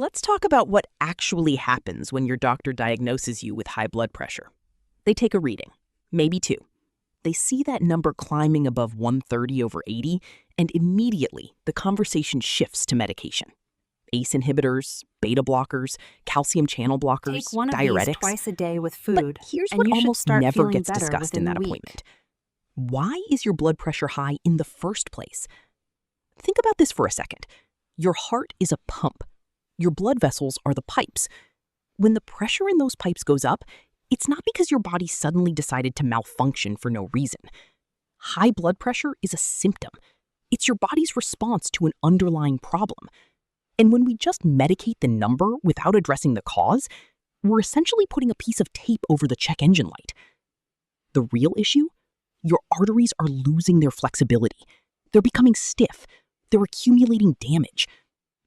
Let's talk about what actually happens when your doctor diagnoses you with high blood pressure. They take a reading, maybe two. They see that number climbing above 130/80, and immediately the conversation shifts to medication. ACE inhibitors, beta blockers, calcium channel blockers, Take one of diuretics. these twice a day with food, But here's and what you should almost start never feeling gets better discussed in within that a week. appointment. Why is your blood pressure high in the first place? Think about this for a second. Your heart is a pump. Your blood vessels are the pipes. When the pressure in those pipes goes up, it's not because your body suddenly decided to malfunction for no reason. High blood pressure is a symptom. It's your body's response to an underlying problem. And when we just medicate the number without addressing the cause, we're essentially putting a piece of tape over the check engine light. The real issue? Your arteries are losing their flexibility. They're becoming stiff. They're accumulating damage.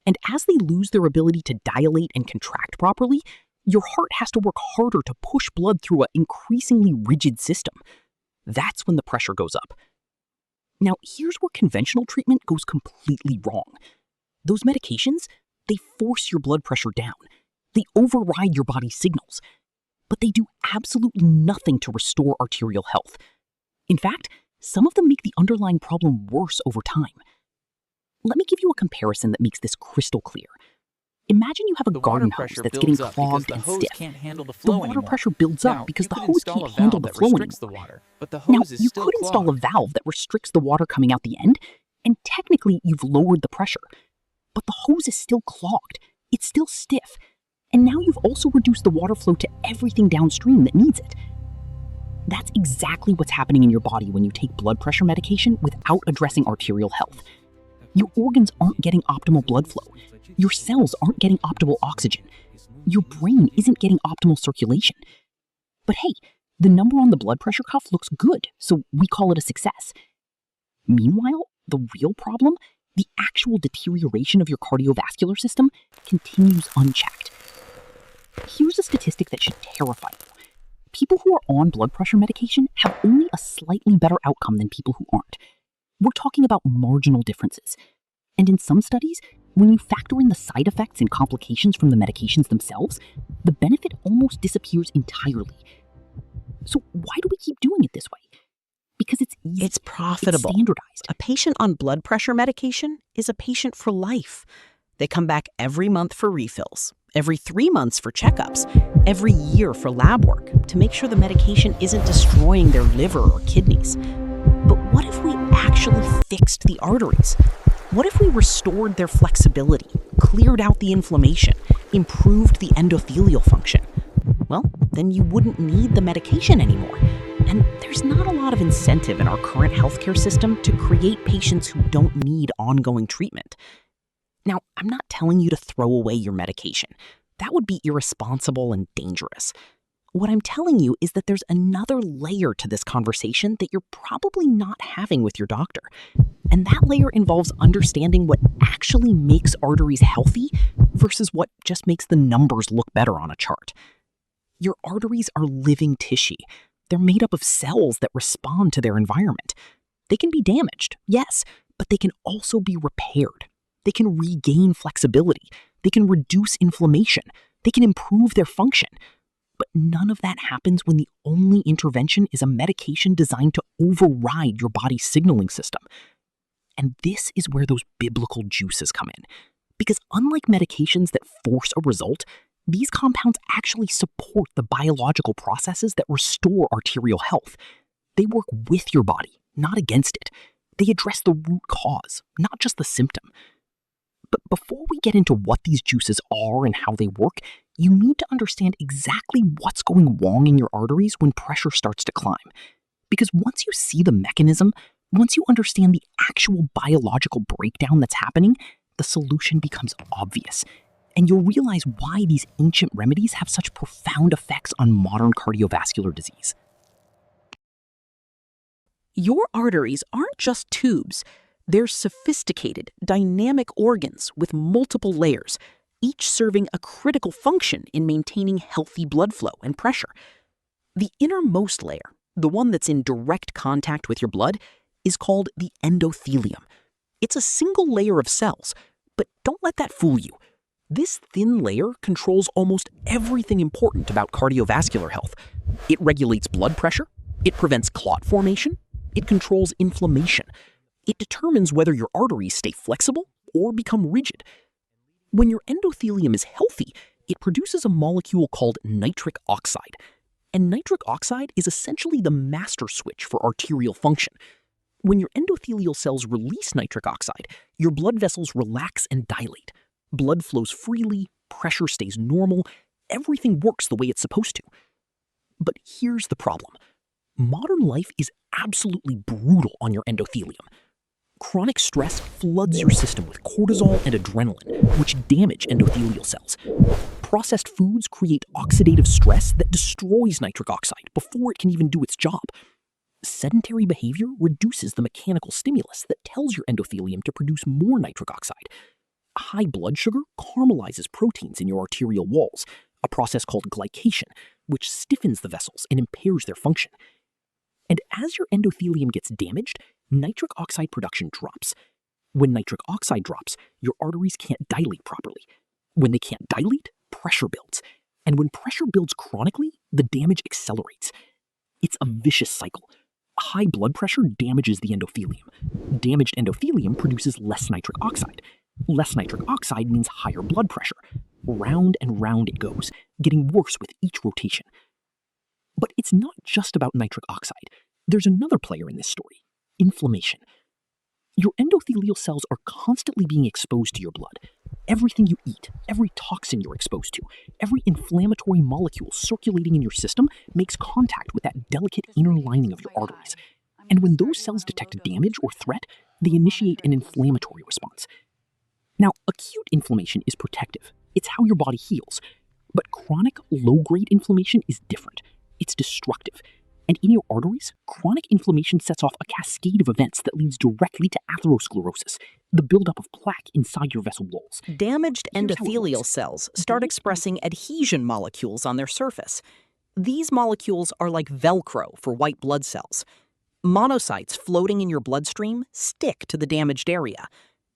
And as they lose their ability to dilate and contract properly, your heart has to work harder to push blood through an increasingly rigid system. That's when the pressure goes up. Now, here's where conventional treatment goes completely wrong. Those medications, they force your blood pressure down. They override your body's signals. But they do absolutely nothing to restore arterial health. In fact, some of them make the underlying problem worse over time. Let me give you a comparison that makes this crystal clear. Imagine you have a garden hose that's getting clogged and stiff. The water pressure builds up because the hose can't handle the flow anymore. Now, you could install a valve that restricts the water coming out the end, and technically you've lowered the pressure. But the hose is still clogged. It's still stiff. And now you've also reduced the water flow to everything downstream that needs it. That's exactly what's happening in your body when you take blood pressure medication without addressing arterial health. Your organs aren't getting optimal blood flow. Your cells aren't getting optimal oxygen. Your brain isn't getting optimal circulation. But hey, the number on the blood pressure cuff looks good, so we call it a success. Meanwhile, the real problem, the actual deterioration of your cardiovascular system, continues unchecked. Here's a statistic that should terrify you. People who are on blood pressure medication have only a slightly better outcome than people who aren't. We're talking about marginal differences. And in some studies, when you factor in the side effects and complications from the medications themselves, the benefit almost disappears entirely. So why do we keep doing it this way? Because it's easy. It's profitable. It's standardized. A patient on blood pressure medication is a patient for life. They come back every month for refills, every 3 months for checkups, every year for lab work to make sure the medication isn't destroying their liver or kidneys. But what if we actually fixed the arteries? What if we restored their flexibility, cleared out the inflammation, improved the endothelial function? Well, then you wouldn't need the medication anymore. And there's not a lot of incentive in our current healthcare system to create patients who don't need ongoing treatment. Now, I'm not telling you to throw away your medication. That would be irresponsible and dangerous. What I'm telling you is that there's another layer to this conversation that you're probably not having with your doctor. And that layer involves understanding what actually makes arteries healthy versus what just makes the numbers look better on a chart. Your arteries are living tissue. They're made up of cells that respond to their environment. They can be damaged, yes, but they can also be repaired. They can regain flexibility. They can reduce inflammation. They can improve their function. But none of that happens when the only intervention is a medication designed to override your body's signaling system. And this is where those biblical juices come in. Because unlike medications that force a result, these compounds actually support the biological processes that restore arterial health. They work with your body, not against it. They address the root cause, not just the symptom. But before we get into what these juices are and how they work, you need to understand exactly what's going wrong in your arteries when pressure starts to climb. Because once you see the mechanism, once you understand the actual biological breakdown that's happening, the solution becomes obvious. And you'll realize why these ancient remedies have such profound effects on modern cardiovascular disease. Your arteries aren't just tubes. They're sophisticated, dynamic organs with multiple layers, each serving a critical function in maintaining healthy blood flow and pressure. The innermost layer, the one that's in direct contact with your blood, is called the endothelium. It's a single layer of cells, but don't let that fool you. This thin layer controls almost everything important about cardiovascular health. It regulates blood pressure, it prevents clot formation, it controls inflammation. It determines whether your arteries stay flexible or become rigid. When your endothelium is healthy, it produces a molecule called nitric oxide. And nitric oxide is essentially the master switch for arterial function. When your endothelial cells release nitric oxide, your blood vessels relax and dilate. Blood flows freely, pressure stays normal, everything works the way it's supposed to. But here's the problem. Modern life is absolutely brutal on your endothelium. Chronic stress floods your system with cortisol and adrenaline, which damage endothelial cells. Processed foods create oxidative stress that destroys nitric oxide before it can even do its job. Sedentary behavior reduces the mechanical stimulus that tells your endothelium to produce more nitric oxide. High blood sugar caramelizes proteins in your arterial walls, a process called glycation, which stiffens the vessels and impairs their function. And as your endothelium gets damaged, nitric oxide production drops. When nitric oxide drops, your arteries can't dilate properly. When they can't dilate, pressure builds. And when pressure builds chronically, the damage accelerates. It's a vicious cycle. High blood pressure damages the endothelium. Damaged endothelium produces less nitric oxide. Less nitric oxide means higher blood pressure. Round and round it goes, getting worse with each rotation. But it's not just about nitric oxide. There's another player in this story: inflammation. Your endothelial cells are constantly being exposed to your blood. Everything you eat, every toxin you're exposed to, every inflammatory molecule circulating in your system makes contact with that delicate inner lining of your arteries. And when those cells detect damage or threat, they initiate an inflammatory response. Now, acute inflammation is protective. It's how your body heals. But chronic, low-grade inflammation is different. It's destructive. And in your arteries, chronic inflammation sets off a cascade of events that leads directly to atherosclerosis, the buildup of plaque inside your vessel walls. Damaged endothelial cells start expressing adhesion molecules on their surface. These molecules are like Velcro for white blood cells. Monocytes floating in your bloodstream stick to the damaged area.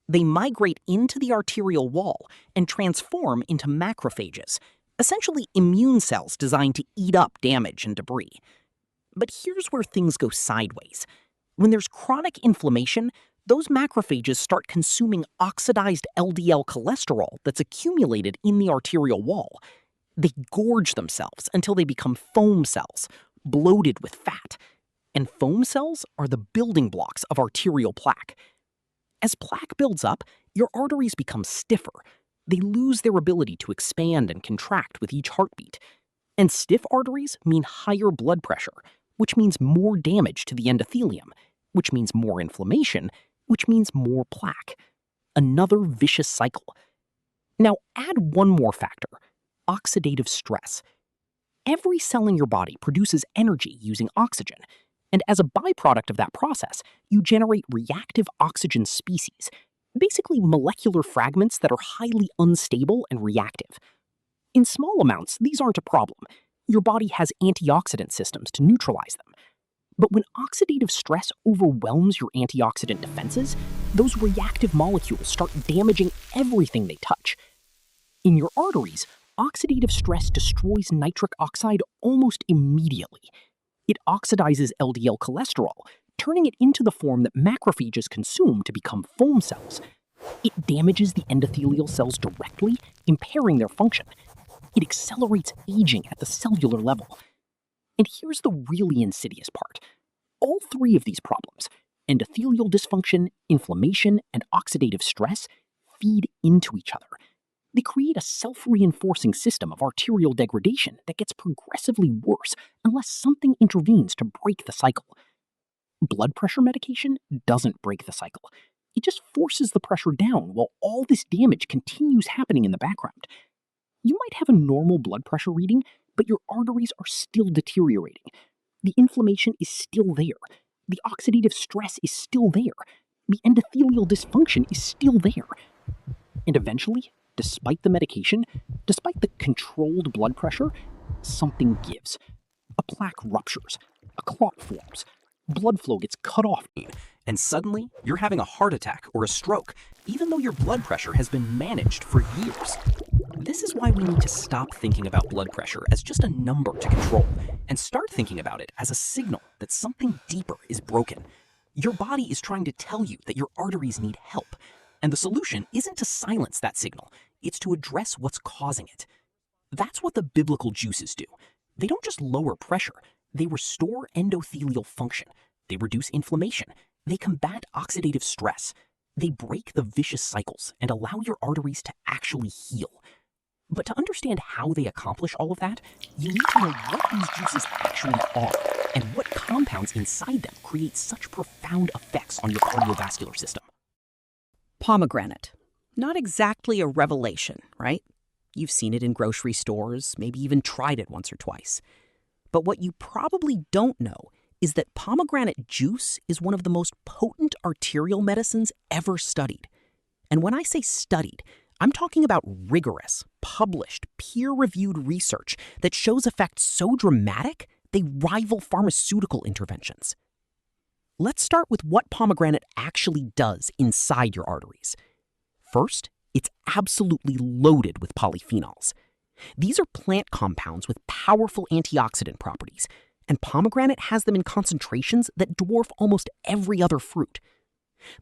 They migrate into the arterial wall and transform into macrophages, essentially immune cells designed to eat up damage and debris. But here's where things go sideways. When there's chronic inflammation, those macrophages start consuming oxidized LDL cholesterol that's accumulated in the arterial wall. They gorge themselves until they become foam cells, bloated with fat. And foam cells are the building blocks of arterial plaque. As plaque builds up, your arteries become stiffer. They lose their ability to expand and contract with each heartbeat. And stiff arteries mean higher blood pressure, which means more damage to the endothelium, which means more inflammation, which means more plaque. Another vicious cycle. Now add one more factor: oxidative stress. Every cell in your body produces energy using oxygen, and as a byproduct of that process, you generate reactive oxygen species, basically molecular fragments that are highly unstable and reactive. In small amounts, these aren't a problem. Your body has antioxidant systems to neutralize them. But when oxidative stress overwhelms your antioxidant defenses, those reactive molecules start damaging everything they touch. In your arteries, oxidative stress destroys nitric oxide almost immediately. It oxidizes LDL cholesterol, turning it into the form that macrophages consume to become foam cells. It damages the endothelial cells directly, impairing their function. It accelerates aging at the cellular level. And here's the really insidious part. All three of these problems, endothelial dysfunction, inflammation, and oxidative stress, feed into each other. They create a self-reinforcing system of arterial degradation that gets progressively worse unless something intervenes to break the cycle. Blood pressure medication doesn't break the cycle. It just forces the pressure down while all this damage continues happening in the background. You might have a normal blood pressure reading, but your arteries are still deteriorating. The inflammation is still there. The oxidative stress is still there. The endothelial dysfunction is still there. And eventually, despite the medication, despite the controlled blood pressure, something gives. A plaque ruptures. A clot forms. Blood flow gets cut off, and suddenly you're having a heart attack or a stroke, even though your blood pressure has been managed for years. This is why we need to stop thinking about blood pressure as just a number to control and start thinking about it as a signal that something deeper is broken. Your body is trying to tell you that your arteries need help, and the solution isn't to silence that signal, it's to address what's causing it. That's what the biblical juices do. They don't just lower pressure, they restore endothelial function, they reduce inflammation, they combat oxidative stress, they break the vicious cycles and allow your arteries to actually heal. But to understand how they accomplish all of that, you need to know what these juices actually are and what compounds inside them create such profound effects on your cardiovascular system. Pomegranate. Not exactly a revelation, right? You've seen it in grocery stores, maybe even tried it once or twice. But what you probably don't know is that pomegranate juice is one of the most potent arterial medicines ever studied. And when I say studied, I'm talking about rigorous, published, peer-reviewed research that shows effects so dramatic they rival pharmaceutical interventions. Let's start with what pomegranate actually does inside your arteries. First, it's absolutely loaded with polyphenols. These are plant compounds with powerful antioxidant properties, and pomegranate has them in concentrations that dwarf almost every other fruit.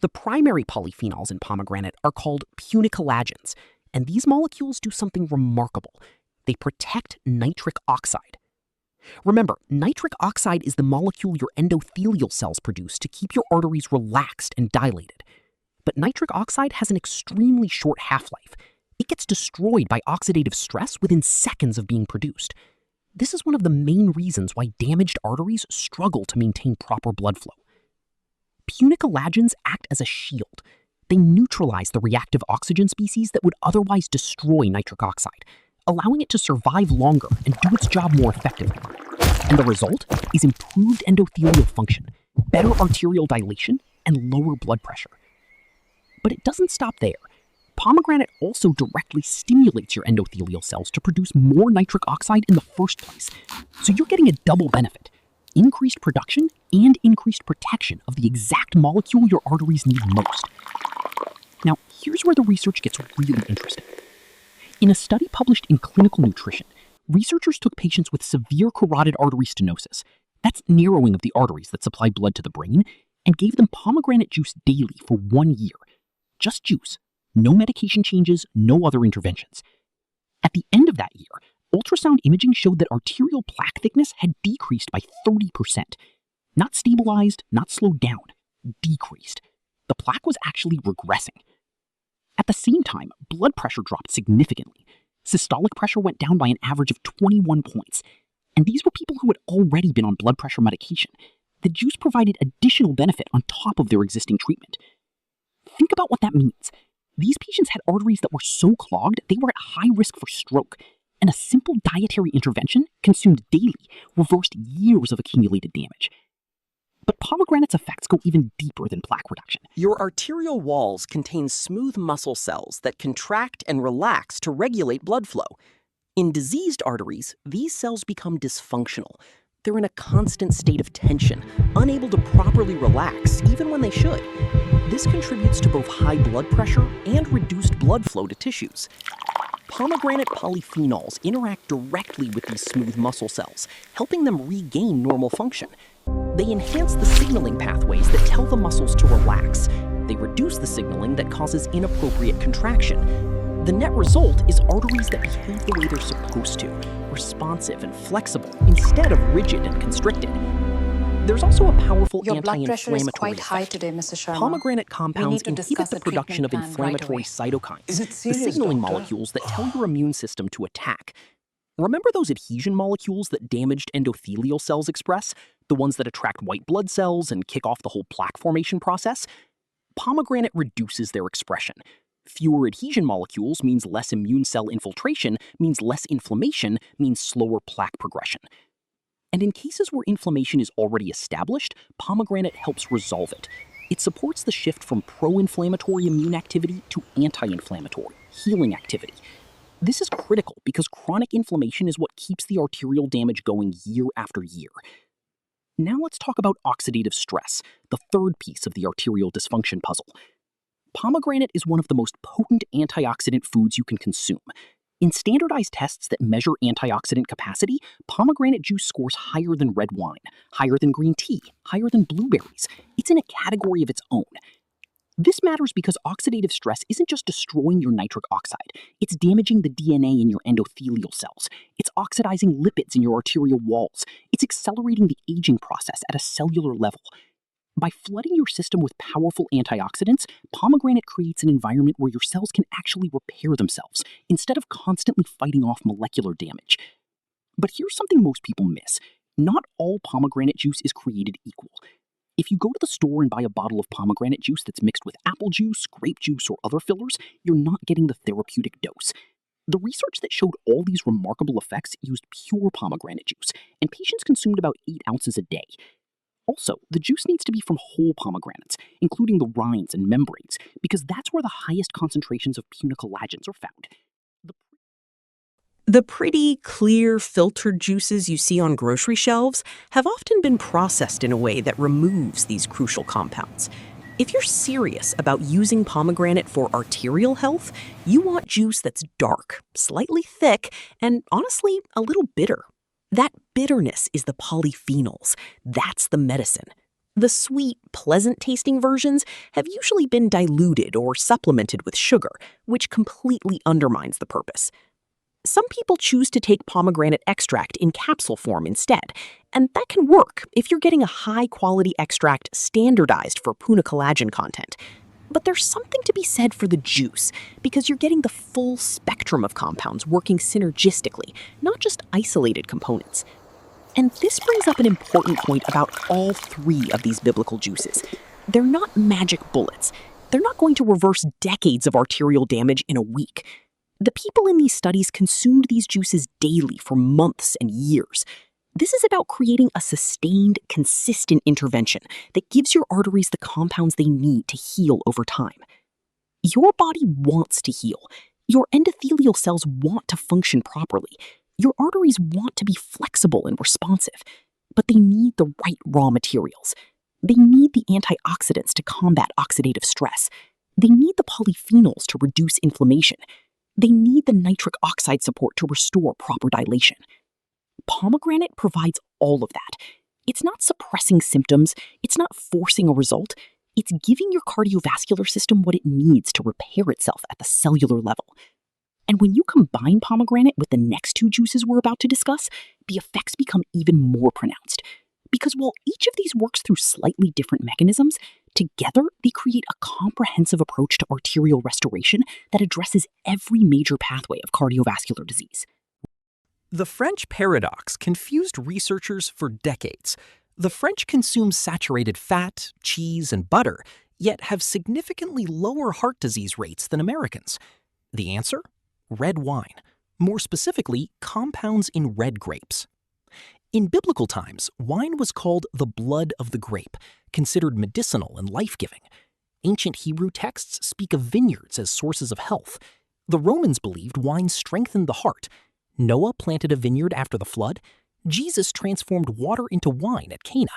The primary polyphenols in pomegranate are called punicolagens, and these molecules do something remarkable. They protect nitric oxide. Remember, nitric oxide is the molecule your endothelial cells produce to keep your arteries relaxed and dilated. But nitric oxide has an extremely short half-life. It gets destroyed by oxidative stress within seconds of being produced. This is one of the main reasons why damaged arteries struggle to maintain proper blood flow. Punicolagens act as a shield. They neutralize the reactive oxygen species that would otherwise destroy nitric oxide, allowing it to survive longer and do its job more effectively. And the result is improved endothelial function, better arterial dilation, and lower blood pressure. But it doesn't stop there. Pomegranate also directly stimulates your endothelial cells to produce more nitric oxide in the first place. So you're getting a double benefit: increased production and increased protection of the exact molecule your arteries need most. Now, here's where the research gets really interesting. In a study published in Clinical Nutrition, researchers took patients with severe carotid artery stenosis, that's narrowing of the arteries that supply blood to the brain, and gave them pomegranate juice daily for 1 year. Just juice. No medication changes, no other interventions. At the end of that year, ultrasound imaging showed that arterial plaque thickness had decreased by 30%. Not stabilized, not slowed down, decreased. The plaque was actually regressing. At the same time, blood pressure dropped significantly. Systolic pressure went down by an average of 21 points. And these were people who had already been on blood pressure medication. The juice provided additional benefit on top of their existing treatment. Think about what that means. These patients had arteries that were so clogged they were at high risk for stroke, and a simple dietary intervention, consumed daily, reversed years of accumulated damage. But pomegranate's effects go even deeper than plaque reduction. Your arterial walls contain smooth muscle cells that contract and relax to regulate blood flow. In diseased arteries, these cells become dysfunctional. They're in a constant state of tension, unable to properly relax even when they should. This contributes to both high blood pressure and reduced blood flow to tissues. Pomegranate polyphenols interact directly with these smooth muscle cells, helping them regain normal function. They enhance the signaling pathways that tell the muscles to relax. They reduce the signaling that causes inappropriate contraction. The net result is arteries that behave the way they're supposed to, responsive and flexible, instead of rigid and constricted. There's also a powerful Your blood pressure is anti-inflammatory quite high effect. today, Mr. Sharma. Pomegranate compounds to inhibit discuss the a production of treatment plan right inflammatory away. cytokines, Is it the serious, signaling doctor? molecules that tell your immune system to attack. Remember those adhesion molecules that damaged endothelial cells express? The ones that attract white blood cells and kick off the whole plaque formation process? Pomegranate reduces their expression. Fewer adhesion molecules means less immune cell infiltration, means less inflammation, means slower plaque progression. And in cases where inflammation is already established, pomegranate helps resolve it. It supports the shift from pro-inflammatory immune activity to anti-inflammatory, healing activity. This is critical because chronic inflammation is what keeps the arterial damage going year after year. Now let's talk about oxidative stress, the third piece of the arterial dysfunction puzzle. Pomegranate is one of the most potent antioxidant foods you can consume. In standardized tests that measure antioxidant capacity, pomegranate juice scores higher than red wine, higher than green tea, higher than blueberries. It's in a category of its own. This matters because oxidative stress isn't just destroying your nitric oxide, it's damaging the DNA in your endothelial cells. It's oxidizing lipids in your arterial walls. It's accelerating the aging process at a cellular level. By flooding your system with powerful antioxidants, pomegranate creates an environment where your cells can actually repair themselves, instead of constantly fighting off molecular damage. But here's something most people miss. Not all pomegranate juice is created equal. If you go to the store and buy a bottle of pomegranate juice that's mixed with apple juice, grape juice, or other fillers, you're not getting the therapeutic dose. The research that showed all these remarkable effects used pure pomegranate juice, and patients consumed about 8 ounces a day. Also, the juice needs to be from whole pomegranates, including the rinds and membranes, because that's where the highest concentrations of punicolagens are found. The pretty, clear, filtered juices you see on grocery shelves have often been processed in a way that removes these crucial compounds. If you're serious about using pomegranate for arterial health, you want juice that's dark, slightly thick, and honestly, a little bitter. That bitterness is the polyphenols. That's the medicine. The sweet, pleasant-tasting versions have usually been diluted or supplemented with sugar, which completely undermines the purpose. Some people choose to take pomegranate extract in capsule form instead, and that can work if you're getting a high-quality extract standardized for punicolagen content. But there's something to be said for the juice, because you're getting the full spectrum of compounds working synergistically, not just isolated components. And this brings up an important point about all three of these biblical juices. They're not magic bullets. They're not going to reverse decades of arterial damage in a week. The people in these studies consumed these juices daily for months and years. This is about creating a sustained, consistent intervention that gives your arteries the compounds they need to heal over time. Your body wants to heal. Your endothelial cells want to function properly. Your arteries want to be flexible and responsive. But they need the right raw materials. They need the antioxidants to combat oxidative stress. They need the polyphenols to reduce inflammation. They need the nitric oxide support to restore proper dilation. Pomegranate provides all of that. It's not suppressing symptoms, it's not forcing a result, it's giving your cardiovascular system what it needs to repair itself at the cellular level. And when you combine pomegranate with the next two juices we're about to discuss, the effects become even more pronounced. Because while each of these works through slightly different mechanisms, together they create a comprehensive approach to arterial restoration that addresses every major pathway of cardiovascular disease. The French paradox confused researchers for decades. The French consume saturated fat, cheese, and butter, yet have significantly lower heart disease rates than Americans. The answer? Red wine. More specifically, compounds in red grapes. In biblical times, wine was called the blood of the grape, considered medicinal and life-giving. Ancient Hebrew texts speak of vineyards as sources of health. The Romans believed wine strengthened the heart. Noah planted a vineyard after the flood. Jesus transformed water into wine at Cana.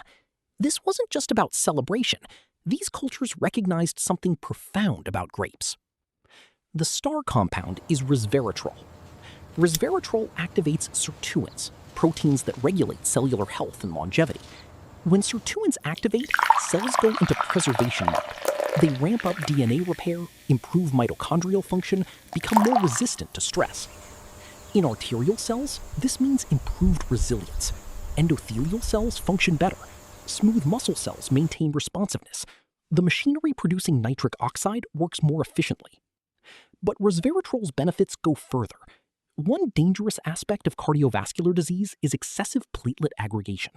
This wasn't just about celebration. These cultures recognized something profound about grapes. The star compound is resveratrol. Resveratrol activates sirtuins, proteins that regulate cellular health and longevity. When sirtuins activate, cells go into preservation mode. They ramp up DNA repair, improve mitochondrial function, become more resistant to stress. In arterial cells, this means improved resilience. Endothelial cells function better. Smooth muscle cells maintain responsiveness. The machinery producing nitric oxide works more efficiently. But resveratrol's benefits go further. One dangerous aspect of cardiovascular disease is excessive platelet aggregation.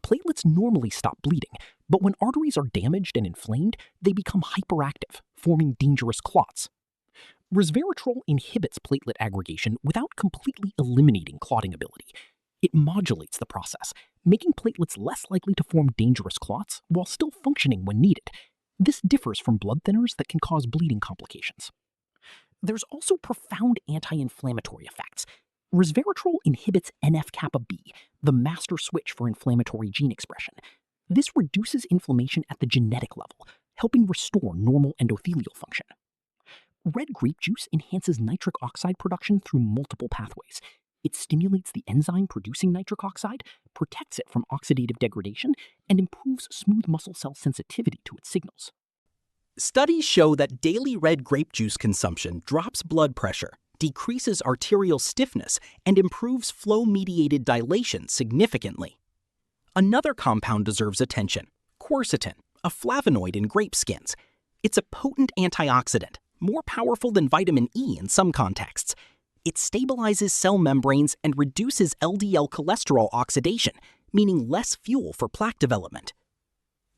Platelets normally stop bleeding, but when arteries are damaged and inflamed, they become hyperactive, forming dangerous clots. Resveratrol inhibits platelet aggregation without completely eliminating clotting ability. It modulates the process, making platelets less likely to form dangerous clots while still functioning when needed. This differs from blood thinners that can cause bleeding complications. There's also profound anti-inflammatory effects. Resveratrol inhibits NF-kappa B, the master switch for inflammatory gene expression. This reduces inflammation at the genetic level, helping restore normal endothelial function. Red grape juice enhances nitric oxide production through multiple pathways. It stimulates the enzyme producing nitric oxide, protects it from oxidative degradation, and improves smooth muscle cell sensitivity to its signals. Studies show that daily red grape juice consumption drops blood pressure, decreases arterial stiffness, and improves flow-mediated dilation significantly. Another compound deserves attention: quercetin, a flavonoid in grape skins. It's a potent antioxidant, more powerful than vitamin E in some contexts. It stabilizes cell membranes and reduces LDL cholesterol oxidation, meaning less fuel for plaque development.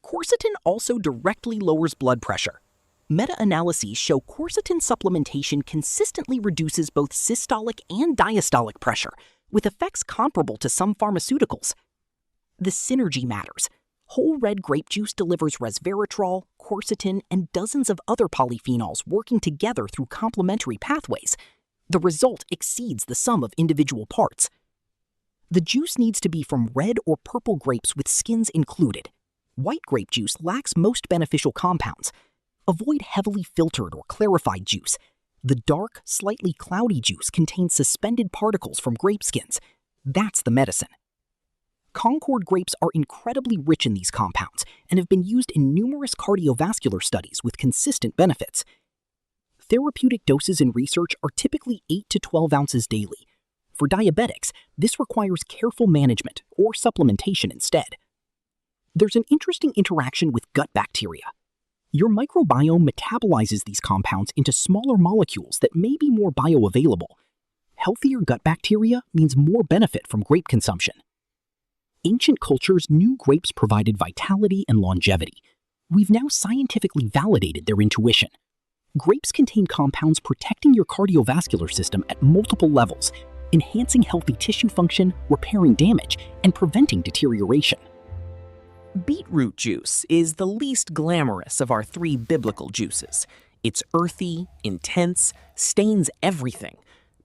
Quercetin also directly lowers blood pressure. Meta-analyses show quercetin supplementation consistently reduces both systolic and diastolic pressure, with effects comparable to some pharmaceuticals. The synergy matters. Whole red grape juice delivers resveratrol, quercetin, and dozens of other polyphenols working together through complementary pathways. The result exceeds the sum of individual parts. The juice needs to be from red or purple grapes with skins included. White grape juice lacks most beneficial compounds. Avoid heavily filtered or clarified juice. The dark, slightly cloudy juice contains suspended particles from grape skins. That's the medicine. Concord grapes are incredibly rich in these compounds and have been used in numerous cardiovascular studies with consistent benefits. Therapeutic doses in research are typically 8 to 12 ounces daily. For diabetics, this requires careful management or supplementation instead. There's an interesting interaction with gut bacteria. Your microbiome metabolizes these compounds into smaller molecules that may be more bioavailable. Healthier gut bacteria means more benefit from grape consumption. Ancient cultures knew grapes provided vitality and longevity. We've now scientifically validated their intuition. Grapes contain compounds protecting your cardiovascular system at multiple levels, enhancing healthy tissue function, repairing damage, and preventing deterioration. Beetroot juice is the least glamorous of our three biblical juices. It's earthy, intense, stains everything.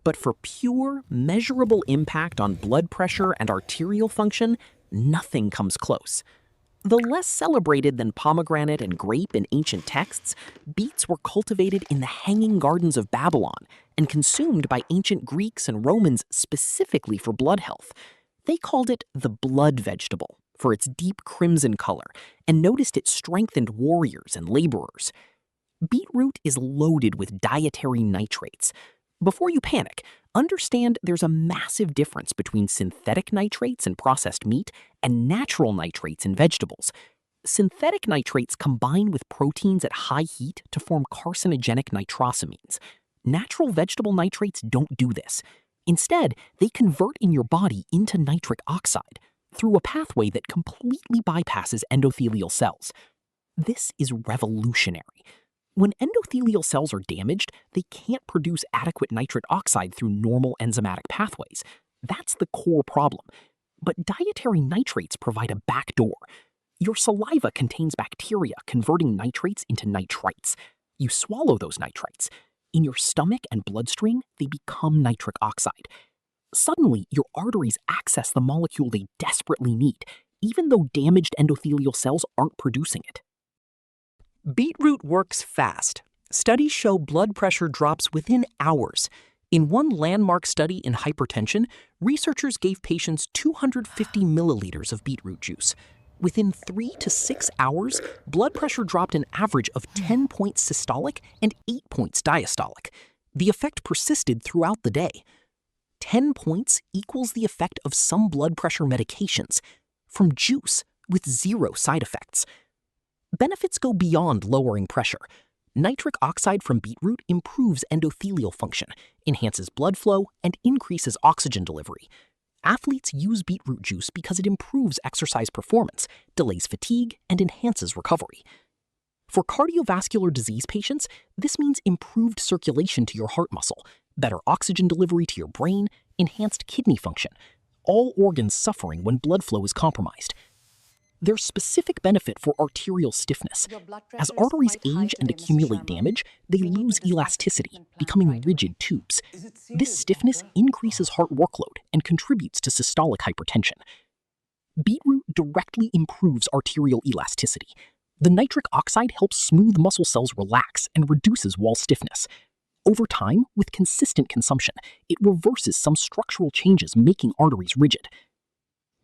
But for pure, measurable impact on blood pressure and arterial function, nothing comes close. Though less celebrated than pomegranate and grape in ancient texts, beets were cultivated in the hanging gardens of Babylon and consumed by ancient Greeks and Romans specifically for blood health. They called it the blood vegetable for its deep crimson color and noticed it strengthened warriors and laborers. Beetroot is loaded with dietary nitrates. Before you panic, understand there's a massive difference between synthetic nitrates in processed meat and natural nitrates in vegetables. Synthetic nitrates combine with proteins at high heat to form carcinogenic nitrosamines. Natural vegetable nitrates don't do this. Instead, they convert in your body into nitric oxide through a pathway that completely bypasses endothelial cells. This is revolutionary. When endothelial cells are damaged, they can't produce adequate nitric oxide through normal enzymatic pathways. That's the core problem. But dietary nitrates provide a backdoor. Your saliva contains bacteria converting nitrates into nitrites. You swallow those nitrites. In your stomach and bloodstream, they become nitric oxide. Suddenly, your arteries access the molecule they desperately need, even though damaged endothelial cells aren't producing it. Beetroot works fast. Studies show blood pressure drops within hours. In one landmark study in hypertension, researchers gave patients 250 milliliters of beetroot juice. Within 3 to 6 hours, blood pressure dropped an average of 10 points systolic and 8 points diastolic. The effect persisted throughout the day. 10 points equals the effect of some blood pressure medications from juice with 0 side effects. Benefits go beyond lowering pressure. Nitric oxide from beetroot improves endothelial function, enhances blood flow, and increases oxygen delivery. Athletes use beetroot juice because it improves exercise performance, delays fatigue, and enhances recovery. For cardiovascular disease patients, this means improved circulation to your heart muscle, better oxygen delivery to your brain, enhanced kidney function, all organs suffering when blood flow is compromised. There's specific benefit for arterial stiffness. As arteries age and accumulate damage, they lose elasticity, becoming rigid tubes. This stiffness increases heart workload and contributes to systolic hypertension. Beetroot directly improves arterial elasticity. The nitric oxide helps smooth muscle cells relax and reduces wall stiffness. Over time, with consistent consumption, it reverses some structural changes making arteries rigid.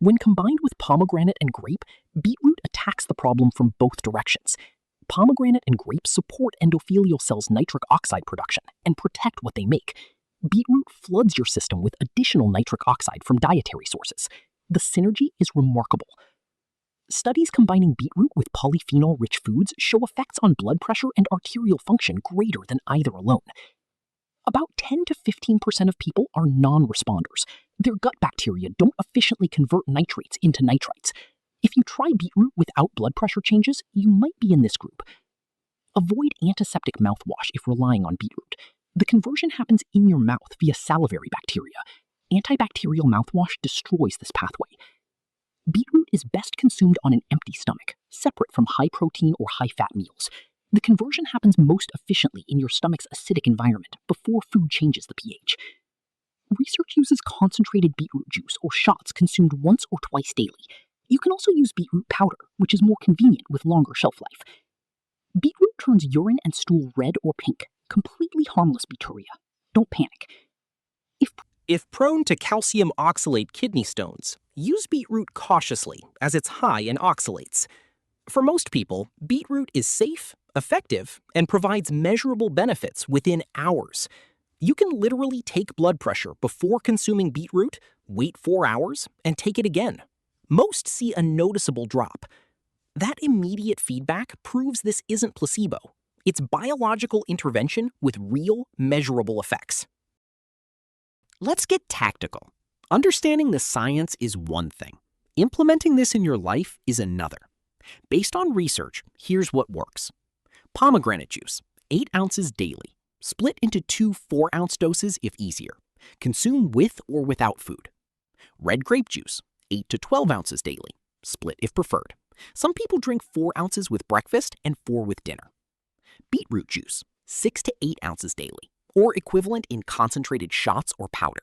When combined with pomegranate and grape, beetroot attacks the problem from both directions. Pomegranate and grape support endothelial cells' nitric oxide production and protect what they make. Beetroot floods your system with additional nitric oxide from dietary sources. The synergy is remarkable. Studies combining beetroot with polyphenol-rich foods show effects on blood pressure and arterial function greater than either alone. About 10 to 15% of people are non-responders. Their gut bacteria don't efficiently convert nitrates into nitrites. If you try beetroot without blood pressure changes, you might be in this group. Avoid antiseptic mouthwash if relying on beetroot. The conversion happens in your mouth via salivary bacteria. Antibacterial mouthwash destroys this pathway. Beetroot is best consumed on an empty stomach, separate from high-protein or high-fat meals. The conversion happens most efficiently in your stomach's acidic environment before food changes the pH. Research uses concentrated beetroot juice or shots consumed once or twice daily. You can also use beetroot powder, which is more convenient with longer shelf life. Beetroot turns urine and stool red or pink, completely harmless bacteria. Don't panic. If prone to calcium oxalate kidney stones, use beetroot cautiously as it's high in oxalates. For most people, beetroot is safe, effective, and provides measurable benefits within hours. You can literally take blood pressure before consuming beetroot, wait 4 hours, and take it again. Most see a noticeable drop. That immediate feedback proves this isn't placebo. It's biological intervention with real, measurable effects. Let's get tactical. Understanding the science is one thing. Implementing this in your life is another. Based on research, here's what works. Pomegranate juice, 8 ounces daily. Split into 2 4-ounce doses if easier. Consume with or without food. Red grape juice, 8 to 12 ounces daily. Split if preferred. Some people drink 4 ounces with breakfast and 4 with dinner. Beetroot juice, 6 to 8 ounces daily, or equivalent in concentrated shots or powder.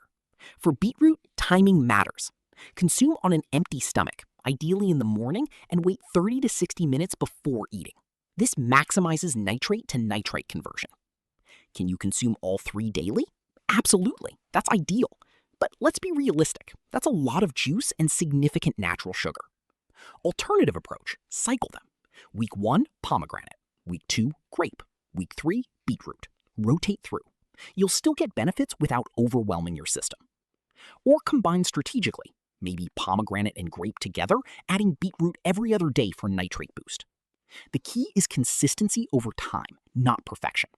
For beetroot, timing matters. Consume on an empty stomach, ideally in the morning, and wait 30 to 60 minutes before eating. This maximizes nitrate to nitrite conversion. Can you consume all 3 daily? Absolutely, that's ideal. But let's be realistic. That's a lot of juice and significant natural sugar. Alternative approach, cycle them. Week 1, pomegranate. Week 2, grape. Week 3, beetroot. Rotate through. You'll still get benefits without overwhelming your system. Or combine strategically, maybe pomegranate and grape together, adding beetroot every other day for nitrate boost. The key is consistency over time, not perfection.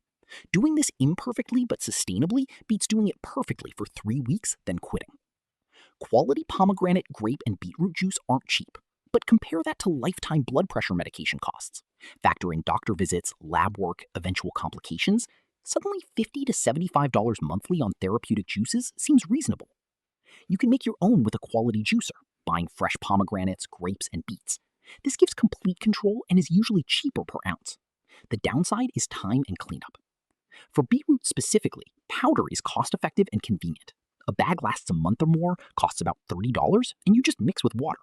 Doing this imperfectly but sustainably beats doing it perfectly for 3 weeks, then quitting. Quality pomegranate, grape, and beetroot juice aren't cheap, but compare that to lifetime blood pressure medication costs. Factor in doctor visits, lab work, eventual complications. Suddenly $50 to $75 monthly on therapeutic juices seems reasonable. You can make your own with a quality juicer, buying fresh pomegranates, grapes, and beets. This gives complete control and is usually cheaper per ounce. The downside is time and cleanup. For beetroot specifically, powder is cost-effective and convenient. A bag lasts a month or more, costs about $30, and you just mix with water.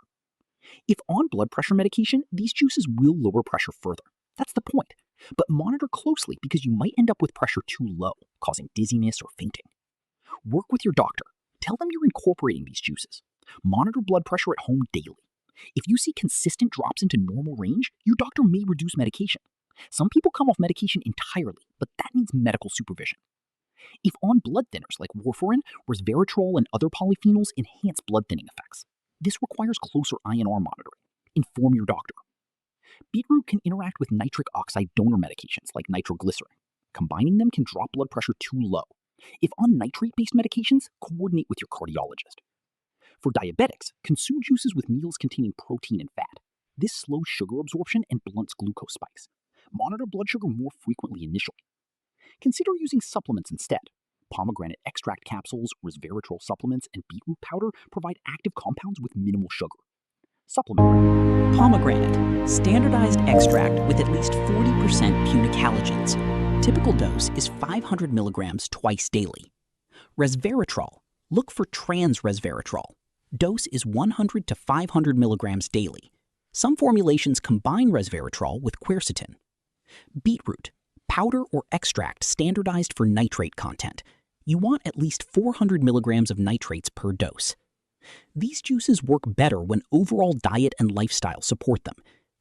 If on blood pressure medication, these juices will lower pressure further. That's the point. But monitor closely because you might end up with pressure too low, causing dizziness or fainting. Work with your doctor. Tell them you're incorporating these juices. Monitor blood pressure at home daily. If you see consistent drops into normal range, your doctor may reduce medication. Some people come off medication entirely, but that needs medical supervision. If on blood thinners like warfarin, resveratrol, and other polyphenols enhance blood thinning effects, this requires closer INR monitoring. Inform your doctor. Beetroot can interact with nitric oxide donor medications like nitroglycerin. Combining them can drop blood pressure too low. If on nitrate-based medications, coordinate with your cardiologist. For diabetics, consume juices with meals containing protein and fat. This slows sugar absorption and blunts glucose spikes. Monitor blood sugar more frequently initially. Consider using supplements instead. Pomegranate extract capsules, resveratrol supplements, and beetroot powder provide active compounds with minimal sugar. Supplement. Pomegranate, standardized extract with at least 40% punic halogens. Typical dose is 500 milligrams twice daily. Resveratrol, look for trans resveratrol. Dose is 100 to 500 milligrams daily. Some formulations combine resveratrol with quercetin. Beetroot, powder or extract standardized for nitrate content. You want at least 400 milligrams of nitrates per dose. These juices work better when overall diet and lifestyle support them.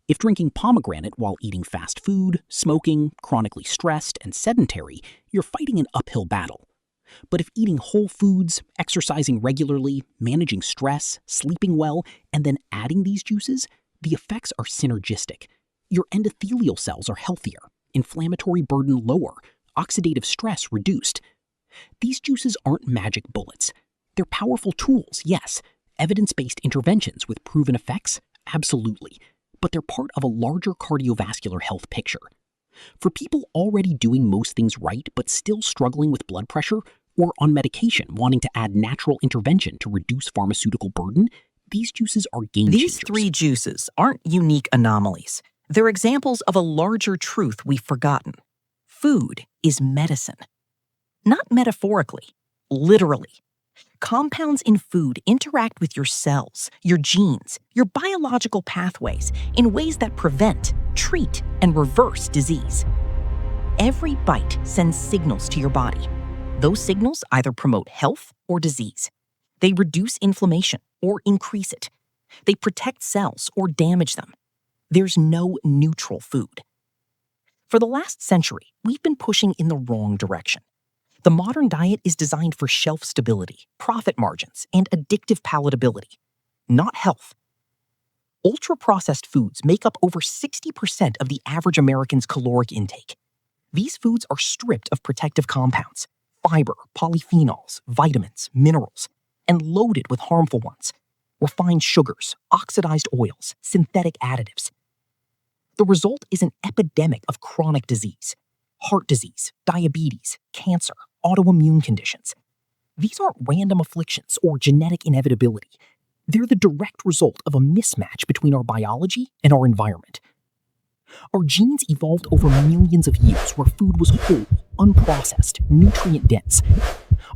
If drinking pomegranate while eating fast food, smoking, chronically stressed, and sedentary, you're fighting an uphill battle. But if eating whole foods, exercising regularly, managing stress, sleeping well, and then adding these juices, the effects are synergistic. Your endothelial cells are healthier, inflammatory burden lower, oxidative stress reduced. These juices aren't magic bullets. They're powerful tools, yes. Evidence-based interventions with proven effects, absolutely. But they're part of a larger cardiovascular health picture. For people already doing most things right but still struggling with blood pressure, or on medication wanting to add natural intervention to reduce pharmaceutical burden, these juices are game changers. These three juices aren't unique anomalies. They're examples of a larger truth we've forgotten. Food is medicine. Not metaphorically, literally. Compounds in food interact with your cells, your genes, your biological pathways in ways that prevent, treat, and reverse disease. Every bite sends signals to your body. Those signals either promote health or disease. They reduce inflammation or increase it. They protect cells or damage them. There's no neutral food. For the last century, we've been pushing in the wrong direction. The modern diet is designed for shelf stability, profit margins, and addictive palatability, not health. Ultra-processed foods make up over 60% of the average American's caloric intake. These foods are stripped of protective compounds, fiber, polyphenols, vitamins, minerals, and loaded with harmful ones, refined sugars, oxidized oils, synthetic additives. The result is an epidemic of chronic disease, heart disease, diabetes, cancer, autoimmune conditions. These aren't random afflictions or genetic inevitability. They're the direct result of a mismatch between our biology and our environment. Our genes evolved over millions of years where food was whole, unprocessed, nutrient-dense.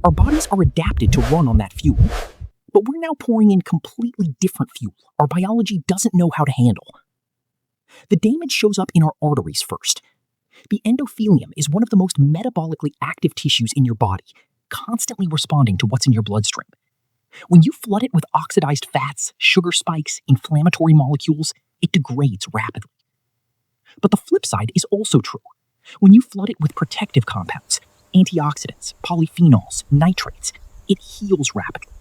Our bodies are adapted to run on that fuel. But we're now pouring in completely different fuel our biology doesn't know how to handle. The damage shows up in our arteries first. The endothelium is one of the most metabolically active tissues in your body, constantly responding to what's in your bloodstream. When you flood it with oxidized fats, sugar spikes, inflammatory molecules, it degrades rapidly. But the flip side is also true. When you flood it with protective compounds, antioxidants, polyphenols, nitrates, it heals rapidly.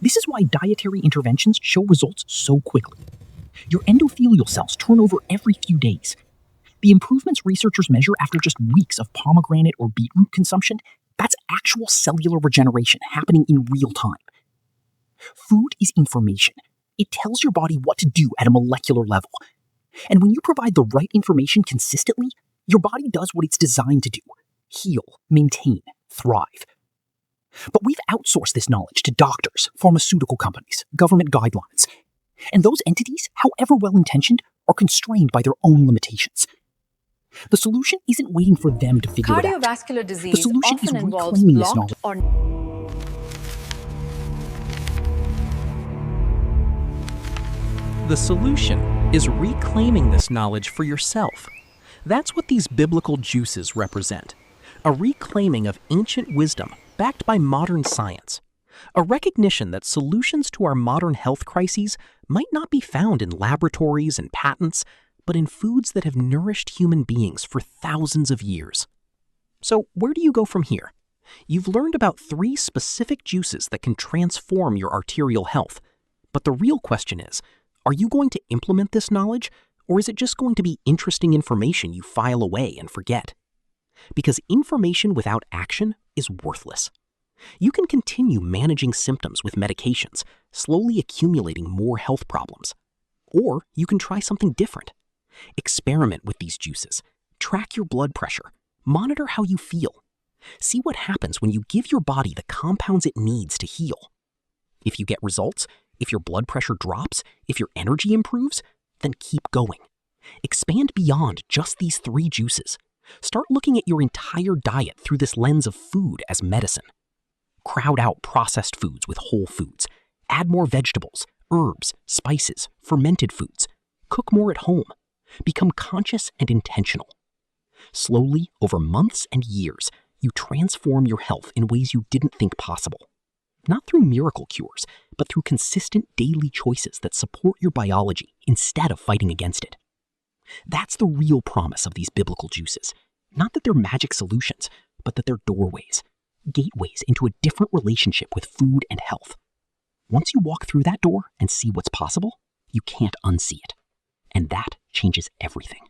This is why dietary interventions show results so quickly. Your endothelial cells turn over every few days. The improvements researchers measure after just weeks of pomegranate or beetroot consumption, that's actual cellular regeneration happening in real time. Food is information. It tells your body what to do at a molecular level. And when you provide the right information consistently, your body does what it's designed to do: heal, maintain, thrive. But we've outsourced this knowledge to doctors, pharmaceutical companies, government guidelines. And those entities, however well-intentioned, are constrained by their own limitations. The solution isn't waiting for them to figure it out. Cardiovascular disease The solution is often involves reclaiming this blocked knowledge. or The solution is reclaiming this knowledge for yourself. That's what these biblical juices represent. A reclaiming of ancient wisdom backed by modern science. A recognition that solutions to our modern health crises might not be found in laboratories and patents, but in foods that have nourished human beings for thousands of years. So where do you go from here? You've learned about 3 specific juices that can transform your arterial health. But the real question is, are you going to implement this knowledge, or is it just going to be interesting information you file away and forget? Because information without action is worthless. You can continue managing symptoms with medications, slowly accumulating more health problems. Or you can try something different. Experiment with these juices. Track your blood pressure. Monitor how you feel. See what happens when you give your body the compounds it needs to heal. If you get results, If your blood pressure drops, if your energy improves, then keep going. Expand beyond just these 3 juices. Start looking at your entire diet through this lens of food as medicine. Crowd out processed foods with whole foods. Add more vegetables, herbs, spices, fermented foods. Cook more at home. Become conscious and intentional. Slowly, over months and years, you transform your health in ways you didn't think possible. Not through miracle cures, but through consistent daily choices that support your biology instead of fighting against it. That's the real promise of these biblical juices. Not that they're magic solutions, but that they're doorways, gateways into a different relationship with food and health. Once you walk through that door and see what's possible, you can't unsee it. And that changes everything.